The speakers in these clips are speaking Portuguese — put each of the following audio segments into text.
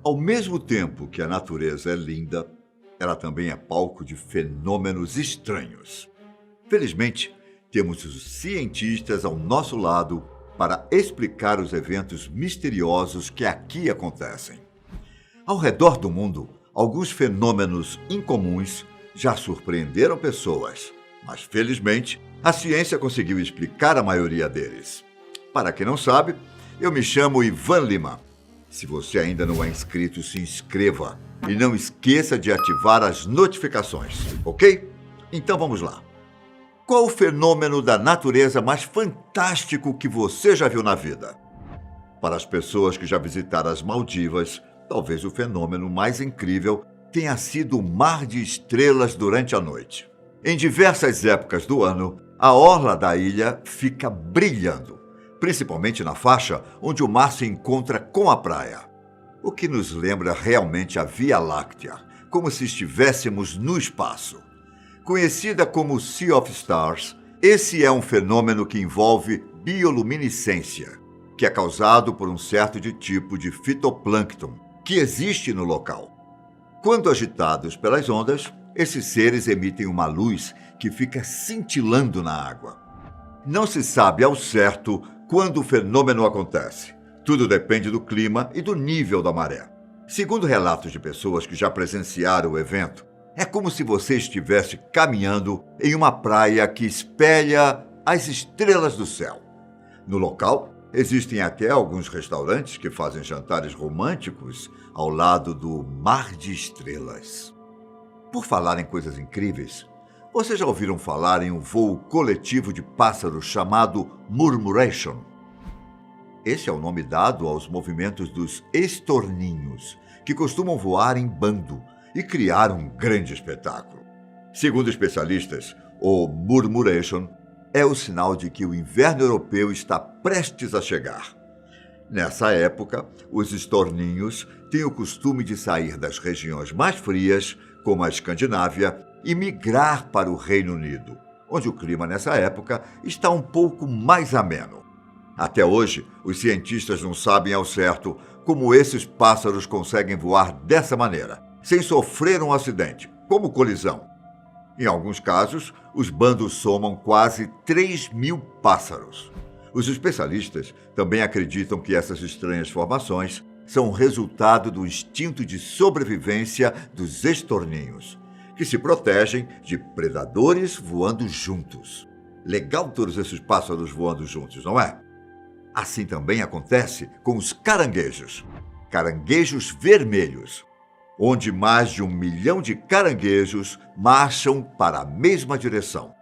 Ao mesmo tempo que a natureza é linda, ela também é palco de fenômenos estranhos. Felizmente, temos os cientistas ao nosso lado para explicar os eventos misteriosos que aqui acontecem. Ao redor do mundo, alguns fenômenos incomuns já surpreenderam pessoas, mas felizmente a ciência conseguiu explicar a maioria deles. Para quem não sabe, eu me chamo Ivan Lima. Se você ainda não é inscrito, se inscreva e não esqueça de ativar as notificações, ok? Então vamos lá. Qual o fenômeno da natureza mais fantástico que você já viu na vida? Para as pessoas que já visitaram as Maldivas, talvez o fenômeno mais incrível tenha sido o mar de estrelas durante a noite. Em diversas épocas do ano, a orla da ilha fica brilhando, principalmente na faixa onde o mar se encontra com a praia. O que nos lembra realmente a Via Láctea, como se estivéssemos no espaço. Conhecida como Sea of Stars, esse é um fenômeno que envolve bioluminescência, que é causado por um certo tipo de fitoplâncton que existe no local. Quando agitados pelas ondas, esses seres emitem uma luz que fica cintilando na água. Não se sabe ao certo quando o fenômeno acontece. Tudo depende do clima e do nível da maré. Segundo relatos de pessoas que já presenciaram o evento, é como se você estivesse caminhando em uma praia que espelha as estrelas do céu. No local, existem até alguns restaurantes que fazem jantares românticos ao lado do mar de estrelas. Por falar em coisas incríveis, vocês já ouviram falar em um voo coletivo de pássaros chamado Murmuration? Esse é o nome dado aos movimentos dos estorninhos, que costumam voar em bando e criar um grande espetáculo. Segundo especialistas, o Murmuration é o sinal de que o inverno europeu está prestes a chegar. Nessa época, os estorninhos têm o costume de sair das regiões mais frias, como a Escandinávia, e migrar para o Reino Unido, onde o clima nessa época está um pouco mais ameno. Até hoje, os cientistas não sabem ao certo como esses pássaros conseguem voar dessa maneira, sem sofrer um acidente, como colisão. Em alguns casos, os bandos somam quase 3.000 pássaros. Os especialistas também acreditam que essas estranhas formações são resultado do instinto de sobrevivência dos estorninhos, que se protegem de predadores voando juntos. Legal todos esses pássaros voando juntos, não é? Assim também acontece com os caranguejos vermelhos, onde mais de 1 milhão de caranguejos marcham para a mesma direção.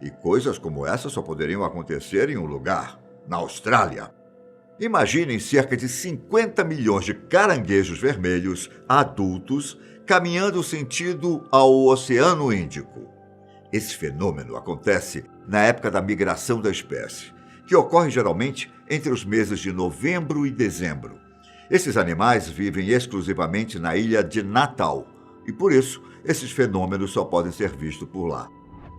E coisas como essa só poderiam acontecer em um lugar, na Austrália. Imaginem cerca de 50 milhões de caranguejos vermelhos adultos caminhando sentido ao Oceano Índico. Esse fenômeno acontece na época da migração da espécie, que ocorre geralmente entre os meses de novembro e dezembro. Esses animais vivem exclusivamente na ilha de Natal e, por isso, esses fenômenos só podem ser vistos por lá.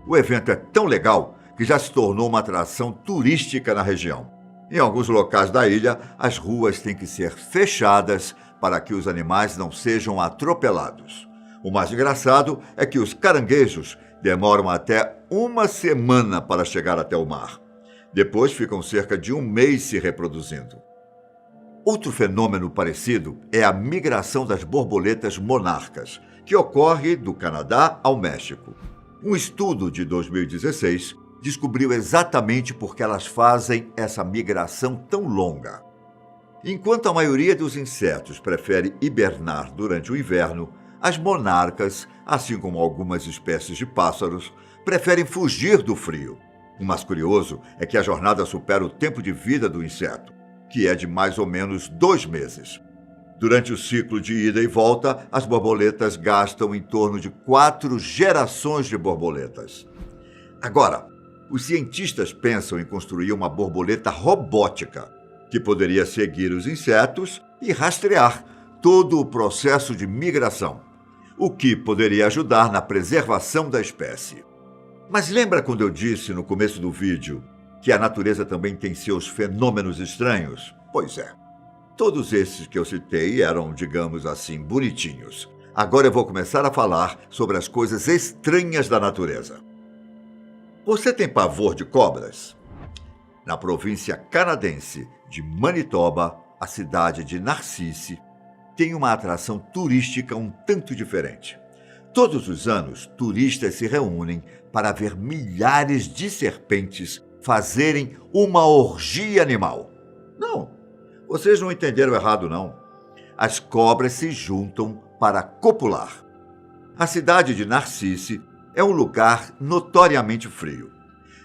O evento é tão legal que já se tornou uma atração turística na região. Em alguns locais da ilha, as ruas têm que ser fechadas para que os animais não sejam atropelados. O mais engraçado é que os caranguejos demoram até 1 semana para chegar até o mar. Depois ficam cerca de 1 mês se reproduzindo. Outro fenômeno parecido é a migração das borboletas monarcas, que ocorre do Canadá ao México. Um estudo de 2016 descobriu exatamente por que elas fazem essa migração tão longa. Enquanto a maioria dos insetos prefere hibernar durante o inverno, as monarcas, assim como algumas espécies de pássaros, preferem fugir do frio. O mais curioso é que a jornada supera o tempo de vida do inseto, que é de mais ou menos 2 meses. Durante o ciclo de ida e volta, as borboletas gastam em torno de 4 gerações de borboletas. Agora, os cientistas pensam em construir uma borboleta robótica, que poderia seguir os insetos e rastrear todo o processo de migração, o que poderia ajudar na preservação da espécie. Mas lembra quando eu disse no começo do vídeo que a natureza também tem seus fenômenos estranhos? Pois é. Todos esses que eu citei eram, digamos assim, bonitinhos. Agora eu vou começar a falar sobre as coisas estranhas da natureza. Você tem pavor de cobras? Na província canadense de Manitoba, a cidade de Narcisse tem uma atração turística um tanto diferente. Todos os anos, turistas se reúnem para ver milhares de serpentes fazerem uma orgia animal. Não, vocês não entenderam errado, não. As cobras se juntam para copular. A cidade de Narcisse é um lugar notoriamente frio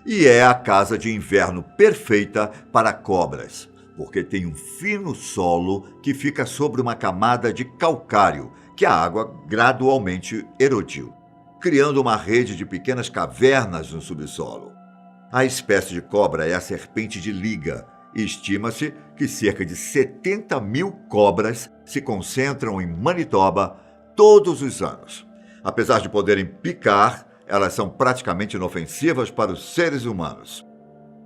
e é a casa de inverno perfeita para cobras, porque tem um fino solo que fica sobre uma camada de calcário que a água gradualmente erodiu, criando uma rede de pequenas cavernas no subsolo. A espécie de cobra é a serpente de liga e estima-se que cerca de 70 mil cobras se concentram em Manitoba todos os anos. Apesar de poderem picar, elas são praticamente inofensivas para os seres humanos.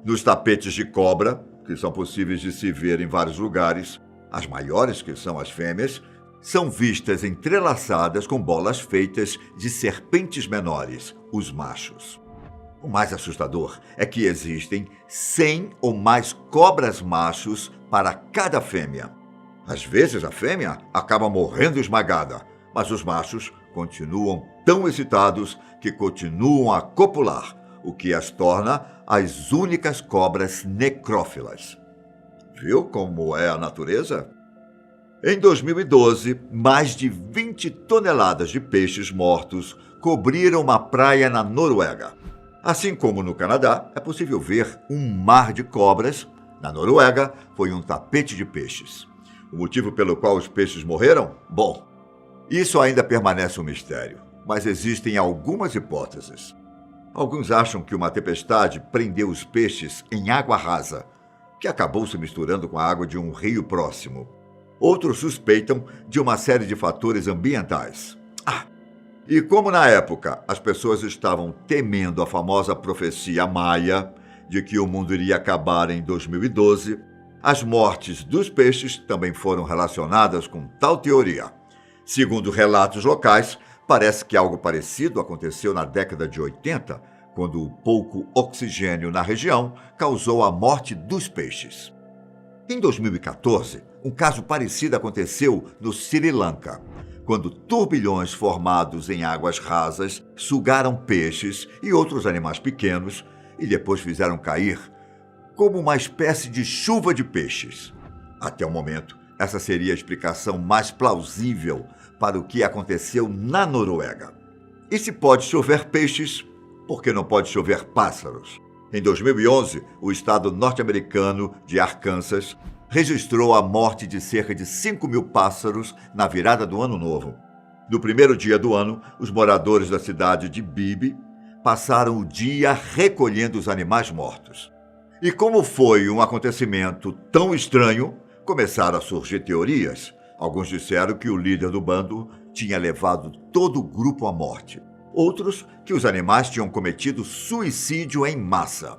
Nos tapetes de cobra, que são possíveis de se ver em vários lugares, as maiores, que são as fêmeas, são vistas entrelaçadas com bolas feitas de serpentes menores, os machos. O mais assustador é que existem 100 ou mais cobras machos para cada fêmea. Às vezes a fêmea acaba morrendo esmagada, mas os machos continuam tão excitados que continuam a copular, o que as torna as únicas cobras necrófilas. Viu como é a natureza? Em 2012, mais de 20 toneladas de peixes mortos cobriram uma praia na Noruega. Assim como no Canadá, é possível ver um mar de cobras. Na Noruega, foi um tapete de peixes. O motivo pelo qual os peixes morreram? Bom, isso ainda permanece um mistério, mas existem algumas hipóteses. Alguns acham que uma tempestade prendeu os peixes em água rasa, que acabou se misturando com a água de um rio próximo. Outros suspeitam de uma série de fatores ambientais. E como na época as pessoas estavam temendo a famosa profecia maia de que o mundo iria acabar em 2012, as mortes dos peixes também foram relacionadas com tal teoria. Segundo relatos locais, parece que algo parecido aconteceu na década de 80, quando o pouco oxigênio na região causou a morte dos peixes. Em 2014, um caso parecido aconteceu no Sri Lanka, quando turbilhões formados em águas rasas sugaram peixes e outros animais pequenos e depois fizeram cair como uma espécie de chuva de peixes. Até o momento, essa seria a explicação mais plausível para o que aconteceu na Noruega. E se pode chover peixes, por que não pode chover pássaros? Em 2011, o estado norte-americano de Arkansas registrou a morte de cerca de 5 mil pássaros na virada do Ano Novo. No primeiro dia do ano, os moradores da cidade de Bibi passaram o dia recolhendo os animais mortos. E como foi um acontecimento tão estranho, começaram a surgir teorias. Alguns disseram que o líder do bando tinha levado todo o grupo à morte. Outros que os animais tinham cometido suicídio em massa.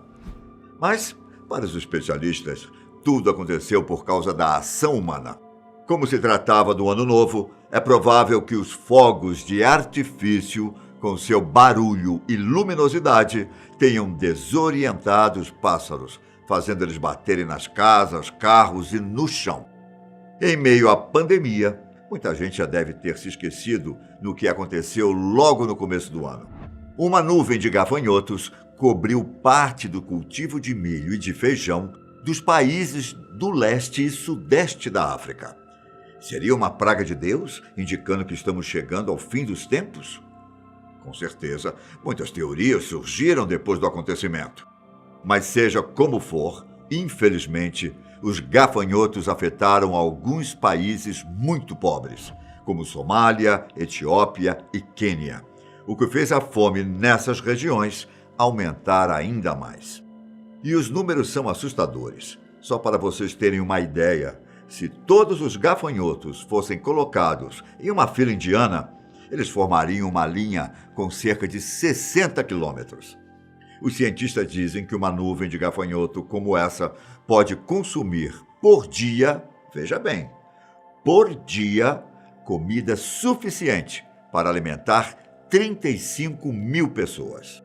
Mas, para os especialistas, tudo aconteceu por causa da ação humana. Como se tratava do Ano Novo, é provável que os fogos de artifício, com seu barulho e luminosidade, tenham desorientado os pássaros, fazendo eles baterem nas casas, carros e no chão. Em meio à pandemia, muita gente já deve ter se esquecido no que aconteceu logo no começo do ano. Uma nuvem de gafanhotos cobriu parte do cultivo de milho e de feijão dos países do leste e sudeste da África. Seria uma praga de Deus, indicando que estamos chegando ao fim dos tempos? Com certeza, muitas teorias surgiram depois do acontecimento. Mas seja como for, infelizmente, os gafanhotos afetaram alguns países muito pobres, como Somália, Etiópia e Quênia, o que fez a fome nessas regiões aumentar ainda mais. E os números são assustadores. Só para vocês terem uma ideia, se todos os gafanhotos fossem colocados em uma fila indiana, eles formariam uma linha com cerca de 60 quilômetros. Os cientistas dizem que uma nuvem de gafanhoto como essa pode consumir por dia, Veja bem, por dia, comida suficiente para alimentar 35 mil pessoas.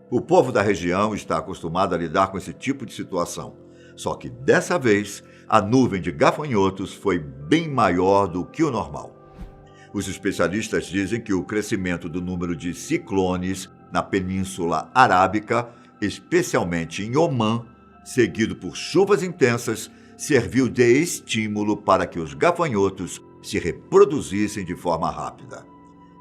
O povo da região está acostumado a lidar com esse tipo de situação. Só que dessa vez, a nuvem de gafanhotos foi bem maior do que o normal. Os especialistas dizem que o crescimento do número de ciclones na Península Arábica, especialmente em Omã, seguido por chuvas intensas, serviu de estímulo para que os gafanhotos se reproduzissem de forma rápida.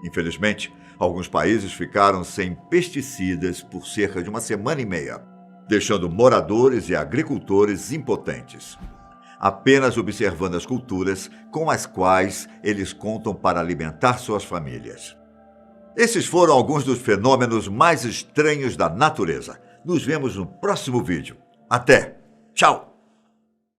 Infelizmente, alguns países ficaram sem pesticidas por cerca de uma semana e meia, deixando moradores e agricultores impotentes, apenas observando as culturas com as quais eles contam para alimentar suas famílias. Esses foram alguns dos fenômenos mais estranhos da natureza. Nos vemos no próximo vídeo. Até! Tchau!